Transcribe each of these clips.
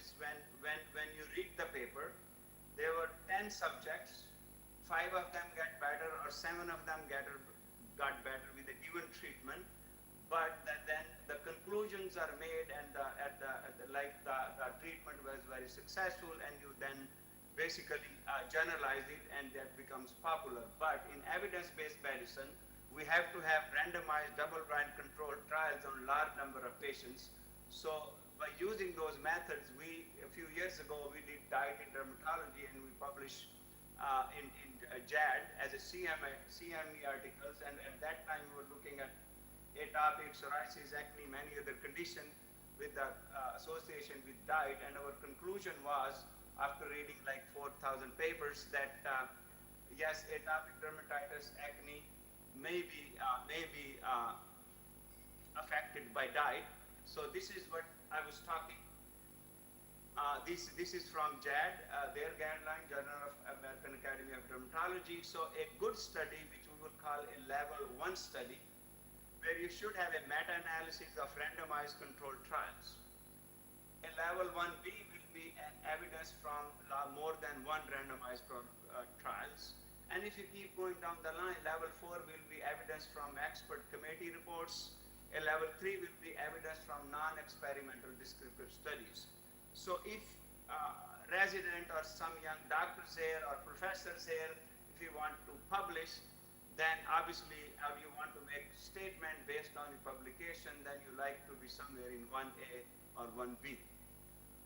is when you read the paper, there were 10 subjects, 5 of them got better or 7 of them got better with a given treatment, but then the conclusions are made and the treatment was very successful, and you then basically generalize it and that becomes popular. But in evidence-based medicine, we have to have randomized double-blind controlled trials on large number of patients. So by using those methods, a few years ago, we did diet in dermatology, and we published in JAD as a CME articles, and at that time we were looking at atopic, psoriasis, acne, many other conditions with the association with diet, and our conclusion was, after reading like 4,000 papers, that yes, atopic dermatitis, acne may be affected by diet. So this is what I was talking. This is from JAD, their guideline, Journal of American Academy of Dermatology. So a good study, which we will call a level 1 study, where you should have a meta-analysis of randomized controlled trials. A level 1B will be an evidence from more than one randomized trials. And if you keep going down the line, level 4 will be evidence from expert committee reports. A level 3 will be evidence from non-experimental descriptive studies. So if resident or some young doctors here or professors here, if you want to publish, then obviously you want to make statement based on the publication, then you like to be somewhere in 1A or 1B.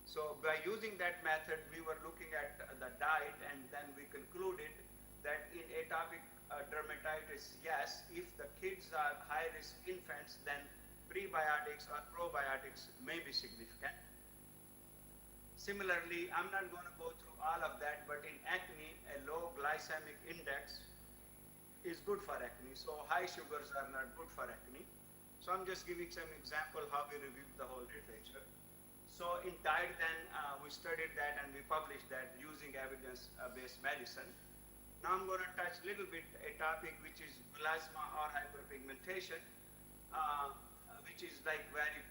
So by using that method, we were looking at the diet, and then we concluded that in atopic dermatitis, yes, if the kids are high-risk infants, then prebiotics or probiotics may be significant. Similarly, I'm not going to go through all of that, but in acne, a low glycemic index is good for acne. So high sugars are not good for acne. So I'm just giving some example how we reviewed the whole literature. So in diet, then we studied that and we published that using evidence-based medicine. Now I'm going to touch a little bit a topic which is melasma or hyperpigmentation, which is like very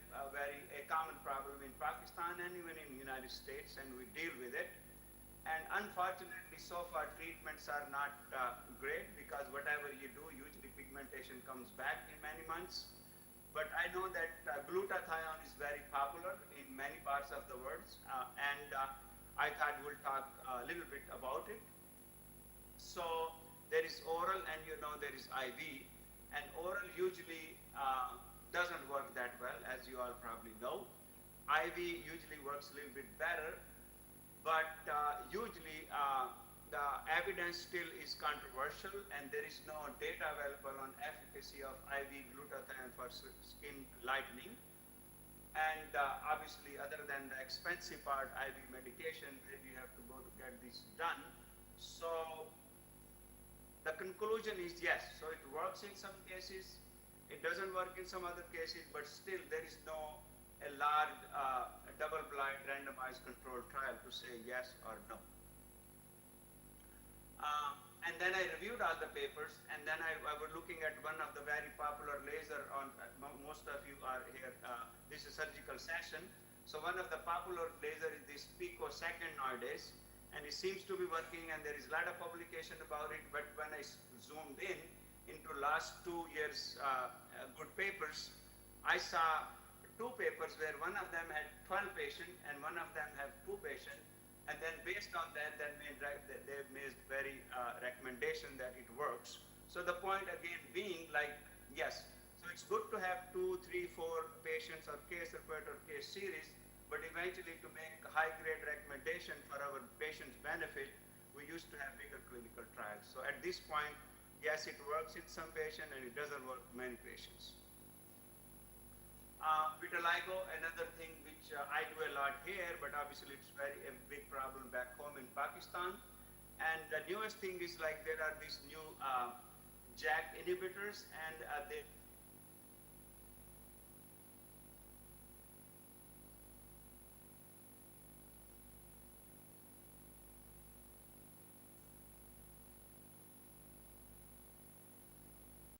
a common problem in Pakistan and even in the United States, and we deal with it. And unfortunately, so far treatments are not great, because whatever you do, usually pigmentation comes back in many months. But I know that glutathione is very popular in many parts of the world, and I thought we'll talk a little bit about it. So there is oral, and there is IV, and oral usually doesn't work that well, as you all probably know. IV usually works a little bit better, but usually the evidence still is controversial, and there is no data available on efficacy of IV glutathione for skin lightening. And obviously, other than the expensive part, IV medication, where you have to go to get this done. So the conclusion is yes, so it works in some cases, it doesn't work in some other cases, but still there is no a large double-blind randomized controlled trial to say yes or no. And then I reviewed all the papers, and then I was looking at one of the very popular laser on, most of you are here, this is surgical session. So one of the popular laser is this picosecond nowadays, and it seems to be working, and there is a lot of publication about it, but when I zoomed in into last 2 years good papers, I saw 2 papers where one of them had 12 patients and one of them had 2 patients, and then based on that, they made very recommendation that it works. So the point again being, like, yes, so it's good to have 2, 3, 4 patients or case report or case series, but eventually to make high-grade recommendation for our patients' benefit, we used to have bigger clinical trials. So at this point, yes, it works in some patients and it doesn't work in many patients. Vitiligo, another thing which I do a lot here, but obviously it's a big problem back home in Pakistan. And the newest thing is, like, there are these new JAK inhibitors, and they